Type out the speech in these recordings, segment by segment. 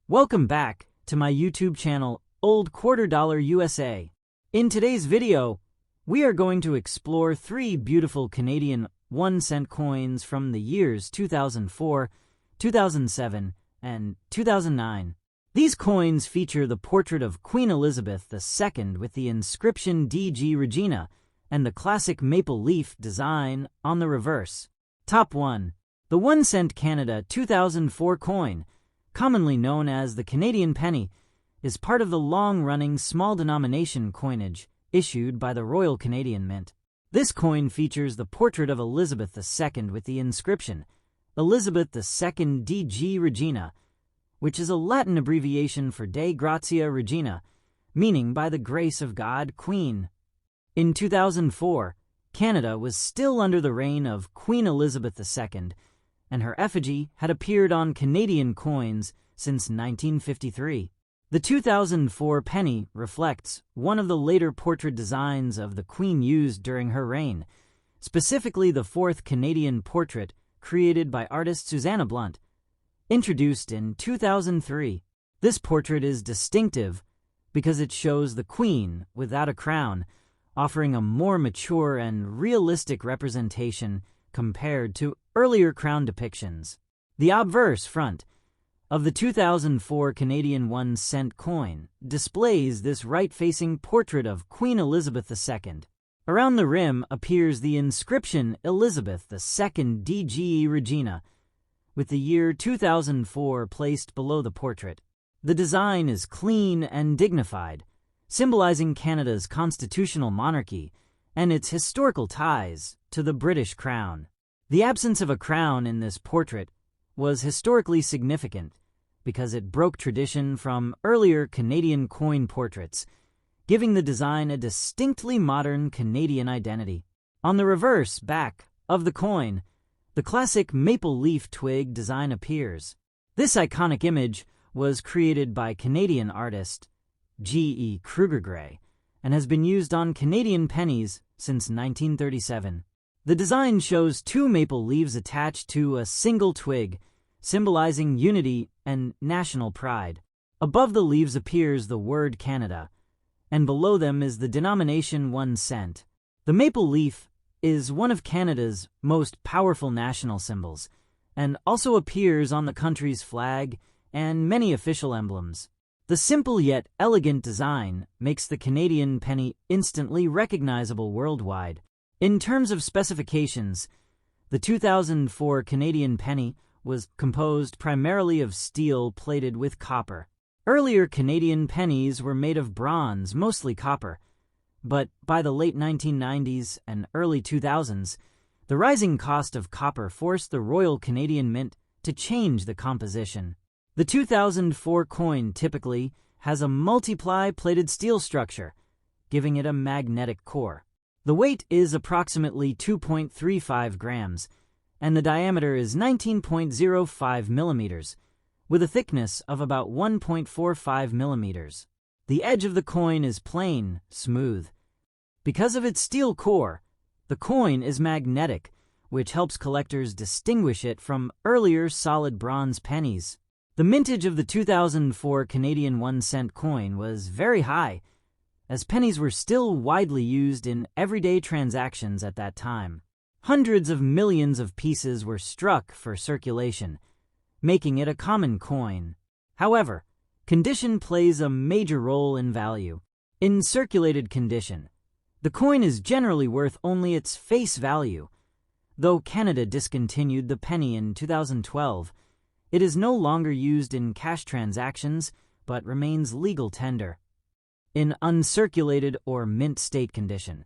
Welcome back to my YouTube channel, Old Quarter Dollar USA. In today's video, we are going to explore 3 beautiful Canadian 1-cent coins from the years 2004, 2007, and 2009. These coins feature the portrait of Queen Elizabeth II with the inscription DG Regina and the classic maple leaf design on the reverse. Top 1. The 1-cent Canada 2004 coin, commonly known as the Canadian penny, is part of the long-running small-denomination coinage issued by the Royal Canadian Mint. This coin features the portrait of Elizabeth II with the inscription Elizabeth II DG Regina, which is a Latin abbreviation for Dei Gratia Regina, meaning by the grace of God, Queen. In 2004, Canada was still under the reign of Queen Elizabeth II, and her effigy had appeared on Canadian coins since 1953. The 2004 penny reflects one of the later portrait designs of the Queen used during her reign, specifically the 4th Canadian portrait created by artist Susanna Blunt, introduced in 2003. This portrait is distinctive because it shows the Queen without a crown, offering a more mature and realistic representation compared to earlier crown depictions. The obverse front of the 2004 Canadian 1-cent coin displays this right-facing portrait of Queen Elizabeth II. Around the rim appears the inscription Elizabeth II DG Regina, with the year 2004 placed below the portrait. The design is clean and dignified, symbolizing Canada's constitutional monarchy and its historical ties to the British Crown. The absence of a crown in this portrait was historically significant because it broke tradition from earlier Canadian coin portraits, giving the design a distinctly modern Canadian identity. On the reverse back of the coin, the classic maple leaf twig design appears. This iconic image was created by Canadian artist G.E. Kruger-Gray and has been used on Canadian pennies since 1937. The design shows 2 maple leaves attached to a single twig, symbolizing unity and national pride. Above the leaves appears the word Canada, and below them is the denomination 1 cent. The maple leaf is one of Canada's most powerful national symbols, and also appears on the country's flag and many official emblems. The simple yet elegant design makes the Canadian penny instantly recognizable worldwide. In terms of specifications, the 2004 Canadian penny was composed primarily of steel plated with copper. Earlier Canadian pennies were made of bronze, mostly copper, but by the late 1990s and early 2000s, the rising cost of copper forced the Royal Canadian Mint to change the composition. The 2004 coin typically has a multiply plated steel structure, giving it a magnetic core. The weight is approximately 2.35 grams, and the diameter is 19.05 millimeters, with a thickness of about 1.45 millimeters. The edge of the coin is plain, smooth. Because of its steel core, the coin is magnetic, which helps collectors distinguish it from earlier solid bronze pennies. The mintage of the 2004 Canadian 1-cent coin was very high, as pennies were still widely used in everyday transactions at that time. Hundreds of millions of pieces were struck for circulation, making it a common coin. However, condition plays a major role in value. In circulated condition, the coin is generally worth only its face value. Though Canada discontinued the penny in 2012, it is no longer used in cash transactions, but remains legal tender. In uncirculated or mint state condition,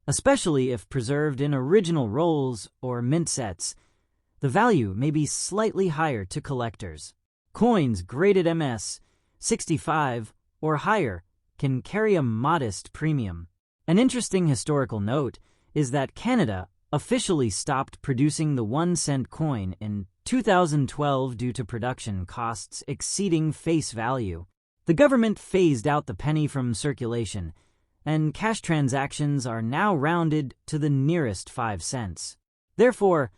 especially if preserved in original rolls or mint sets, the value may be slightly higher to collectors. Coins graded MS 65 or higher can carry a modest premium. An interesting historical note is that Canada officially stopped producing the 1-cent coin in 2012 due to production costs exceeding face value. The government phased out the penny from circulation, and cash transactions are now rounded to the nearest 5 cents. Therefore,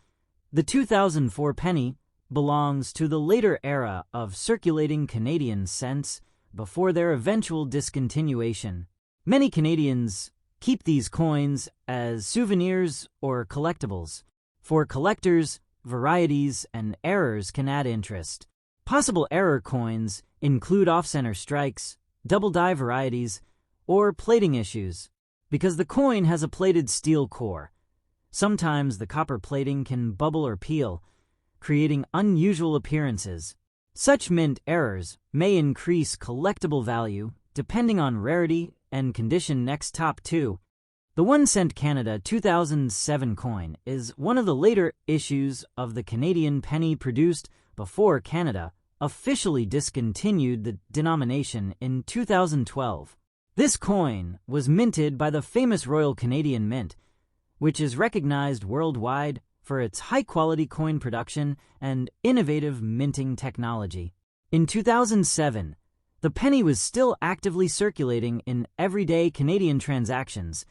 the 2004 penny belongs to the later era of circulating Canadian cents before their eventual discontinuation. Many Canadians keep these coins as souvenirs or collectibles. For collectors, varieties and errors can add interest. Possible error coins include off-center strikes, double-die varieties, or plating issues. Because the coin has a plated steel core, sometimes the copper plating can bubble or peel, creating unusual appearances. Such mint errors may increase collectible value depending on rarity and condition. Next, top 2. The 1 cent Canada 2007 coin is one of the later issues of the Canadian penny produced before Canada officially discontinued the denomination in 2012. This coin was minted by the famous Royal Canadian Mint, which is recognized worldwide for its high-quality coin production and innovative minting technology. In 2007, the penny was still actively circulating in everyday Canadian transactions,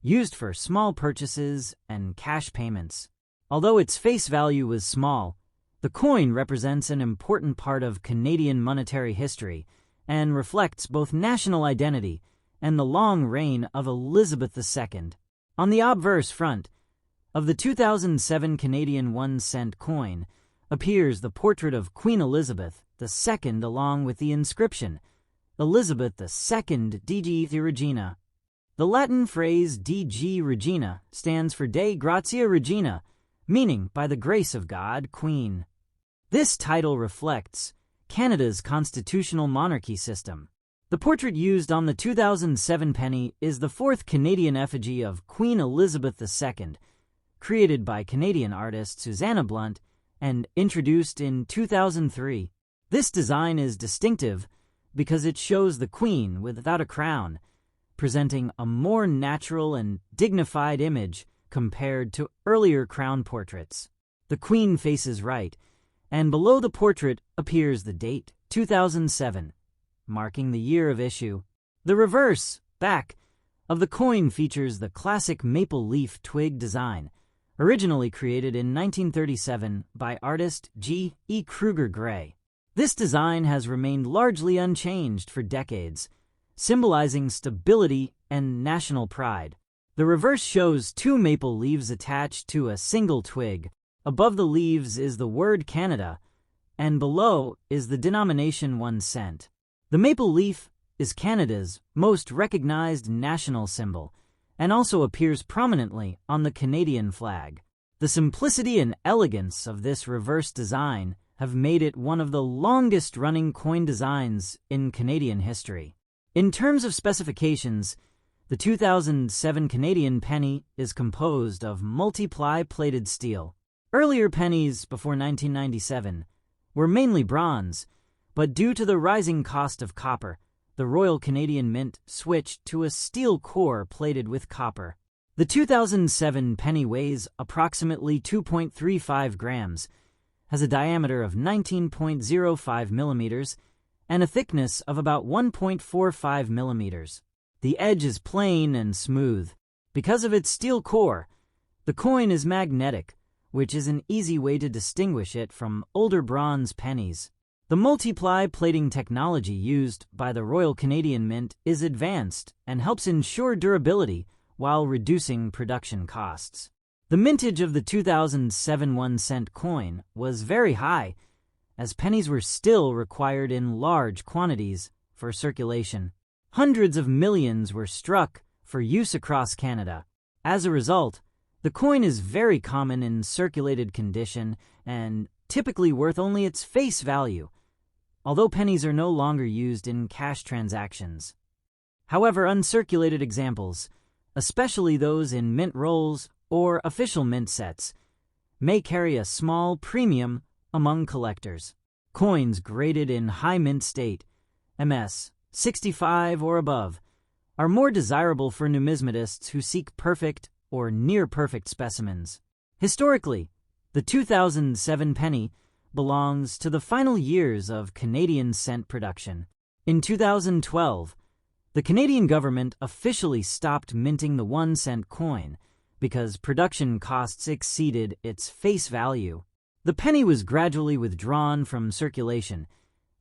used for small purchases and cash payments. Although its face value was small, the coin represents an important part of Canadian monetary history and reflects both national identity and the long reign of Elizabeth II. On the obverse front of the 2007 Canadian 1 cent coin appears the portrait of Queen Elizabeth II along with the inscription, Elizabeth II DG Regina. The Latin phrase DG Regina stands for Dei Gratia Regina, meaning by the grace of God, Queen. This title reflects Canada's constitutional monarchy system. The portrait used on the 2007 penny is the 4th Canadian effigy of Queen Elizabeth II, created by Canadian artist Susanna Blunt and introduced in 2003. This design is distinctive because it shows the Queen without a crown, presenting a more natural and dignified image compared to earlier crown portraits. The Queen faces right, and below the portrait appears the date, 2007, marking the year of issue. The reverse, back, of the coin features the classic maple leaf twig design, originally created in 1937 by artist G. E. Kruger Gray. This design has remained largely unchanged for decades, symbolizing stability and national pride. The reverse shows 2 maple leaves attached to a single twig. Above the leaves is the word Canada, and below is the denomination 1 cent. The maple leaf is Canada's most recognized national symbol, and also appears prominently on the Canadian flag. The simplicity and elegance of this reverse design have made it one of the longest-running coin designs in Canadian history. In terms of specifications, the 2007 Canadian penny is composed of multiply plated steel. Earlier pennies before 1997 were mainly bronze, but due to the rising cost of copper, the Royal Canadian Mint switched to a steel core plated with copper. The 2007 penny weighs approximately 2.35 grams, has a diameter of 19.05 millimeters, and a thickness of about 1.45 millimeters. The edge is plain and smooth. Because of its steel core, the coin is magnetic, which is an easy way to distinguish it from older bronze pennies. The multiply plating technology used by the Royal Canadian Mint is advanced and helps ensure durability while reducing production costs. The mintage of the 2007 1 cent coin was very high, as pennies were still required in large quantities for circulation. Hundreds of millions were struck for use across Canada. As a result, the coin is very common in circulated condition and typically worth only its face value, although pennies are no longer used in cash transactions. However, uncirculated examples, especially those in mint rolls or official mint sets, may carry a small premium among collectors. Coins graded in high mint state, MS 65 or above, are more desirable for numismatists who seek perfect or near-perfect specimens. Historically, the 2007 penny belongs to the final years of Canadian cent production. In 2012, the Canadian government officially stopped minting the 1 cent coin because production costs exceeded its face value. The penny was gradually withdrawn from circulation,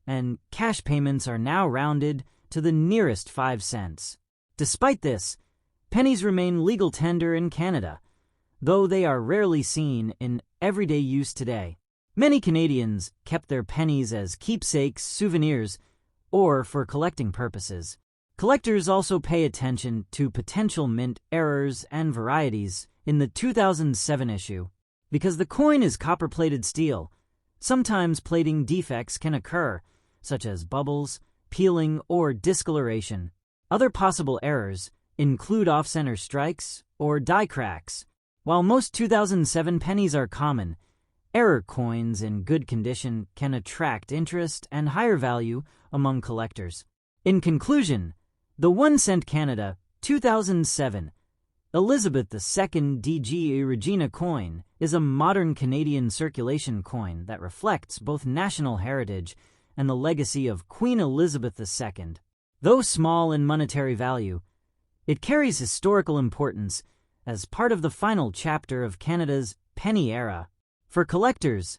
and cash payments are now rounded to the nearest 5 cents. Despite this, pennies remain legal tender in Canada, though they are rarely seen in everyday use today. Many Canadians kept their pennies as keepsakes, souvenirs, or for collecting purposes. Collectors also pay attention to potential mint errors and varieties in the 2007 issue. Because the coin is copper-plated steel, sometimes plating defects can occur, such as bubbles, peeling, or discoloration. Other possible errors include off-center strikes or die cracks. While most 2007 pennies are common, error coins in good condition can attract interest and higher value among collectors. In conclusion, the 1 cent Canada 2007 Elizabeth II DG Regina coin is a modern Canadian circulation coin that reflects both national heritage and the legacy of Queen Elizabeth II. Though small in monetary value, it carries historical importance as part of the final chapter of Canada's penny era. For collectors,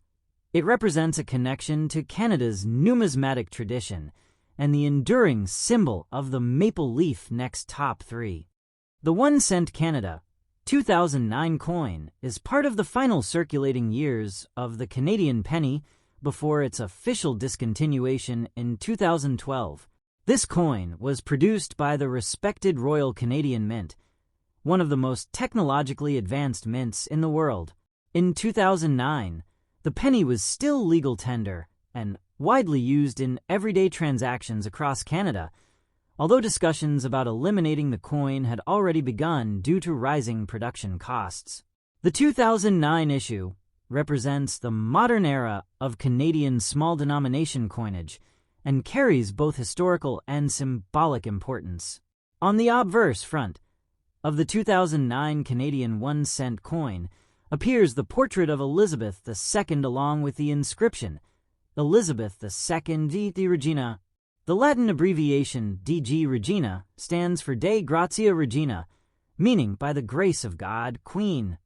it represents a connection to Canada's numismatic tradition and the enduring symbol of the maple leaf next top 3. The 1 cent Canada 2009 coin is part of the final circulating years of the Canadian penny before its official discontinuation in 2012. This coin was produced by the respected Royal Canadian Mint, one of the most technologically advanced mints in the world. In 2009, the penny was still legal tender and widely used in everyday transactions across Canada, although discussions about eliminating the coin had already begun due to rising production costs. The 2009 issue represents the modern era of Canadian small-denomination coinage and carries both historical and symbolic importance. On the obverse front of the 2009 Canadian 1 cent coin appears the portrait of Elizabeth II along with the inscription, Elizabeth II di Regina. The Latin abbreviation DG Regina stands for Dei Gratia Regina, meaning by the grace of God, Queen.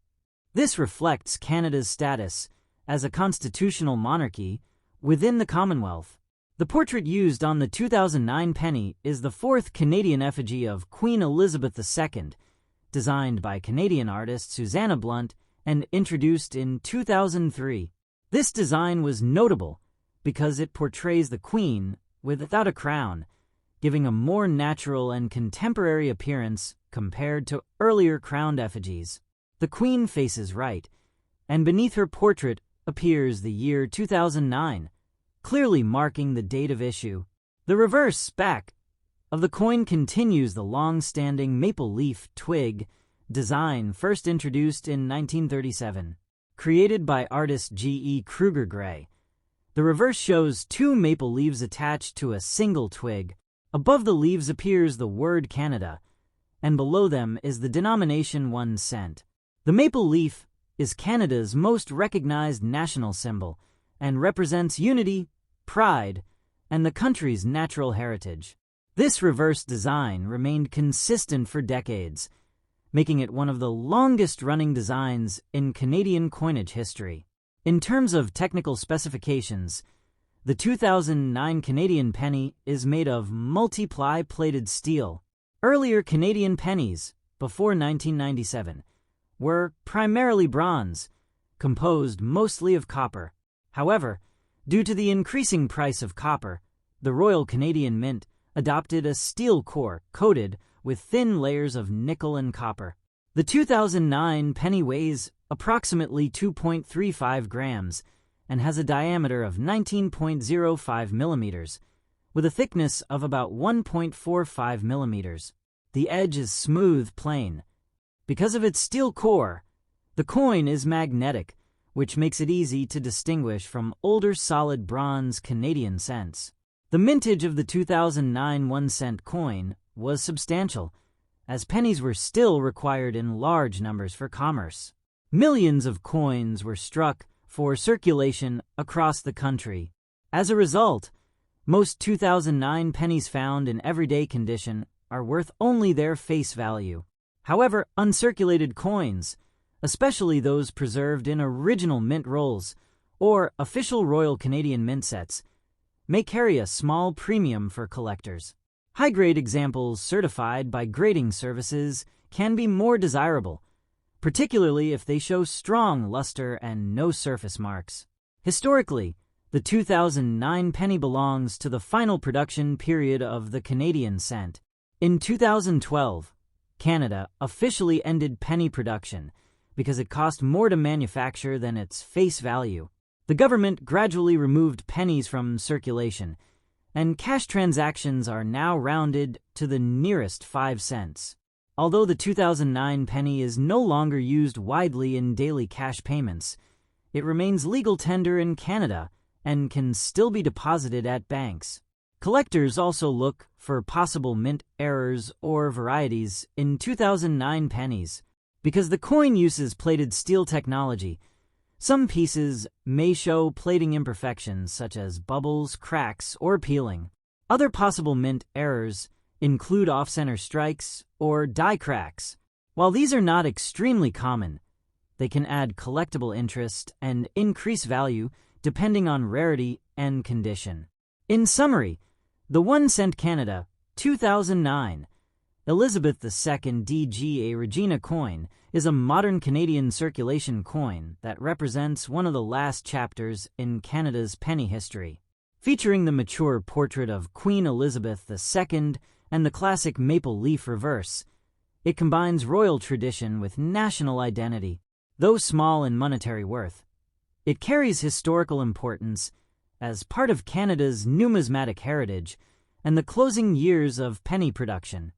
This reflects Canada's status as a constitutional monarchy within the Commonwealth. The portrait used on the 2009 penny is the 4th Canadian effigy of Queen Elizabeth II, designed by Canadian artist Susanna Blunt and introduced in 2003. This design was notable because it portrays the Queen without a crown, giving a more natural and contemporary appearance compared to earlier crowned effigies. The Queen faces right, and beneath her portrait appears the year 2009, clearly marking the date of issue. The reverse back of the coin continues the long-standing maple leaf twig design first introduced in 1937. Created by artist G.E. Kruger Gray, the reverse shows 2 maple leaves attached to a single twig. Above the leaves appears the word Canada, and below them is the denomination 1 cent. The maple leaf is Canada's most recognized national symbol and represents unity, pride, and the country's natural heritage. This reverse design remained consistent for decades, making it one of the longest-running designs in Canadian coinage history. In terms of technical specifications, the 2009 Canadian penny is made of multiply plated steel. Earlier Canadian pennies, before 1997, were primarily bronze, composed mostly of copper. However, due to the increasing price of copper, the Royal Canadian Mint adopted a steel core coated with thin layers of nickel and copper. The 2009 penny weighs approximately 2.35 grams and has a diameter of 19.05 millimeters, with a thickness of about 1.45 millimeters. The edge is smooth, plain. Because of its steel core, the coin is magnetic, which makes it easy to distinguish from older solid bronze Canadian cents. The mintage of the 2009 1 cent coin was substantial, as pennies were still required in large numbers for commerce. Millions of coins were struck for circulation across the country. As a result, most 2009 pennies found in everyday condition are worth only their face value. However, uncirculated coins, especially those preserved in original mint rolls or official Royal Canadian Mint sets may carry a small premium for collectors. High-grade examples certified by grading services can be more desirable, particularly if they show strong luster and no surface marks. Historically, the 2009 penny belongs to the final production period of the Canadian cent. In 2012, Canada officially ended penny production because it cost more to manufacture than its face value. The government gradually removed pennies from circulation, and cash transactions are now rounded to the nearest 5 cents. Although the 2009 penny is no longer used widely in daily cash payments, it remains legal tender in Canada and can still be deposited at banks. Collectors also look for possible mint errors or varieties in 2009 pennies. Because the coin uses plated steel technology, some pieces may show plating imperfections such as bubbles, cracks, or peeling. Other possible mint errors include off-center strikes or die cracks. While these are not extremely common, they can add collectible interest and increase value depending on rarity and condition. In summary, the 1 cent Canada 2009 Elizabeth II DGA Regina coin is a modern Canadian circulation coin that represents one of the last chapters in Canada's penny history. Featuring the mature portrait of Queen Elizabeth II and the classic maple leaf reverse, it combines royal tradition with national identity. Though small in monetary worth, it carries historical importance as part of Canada's numismatic heritage and the closing years of penny production.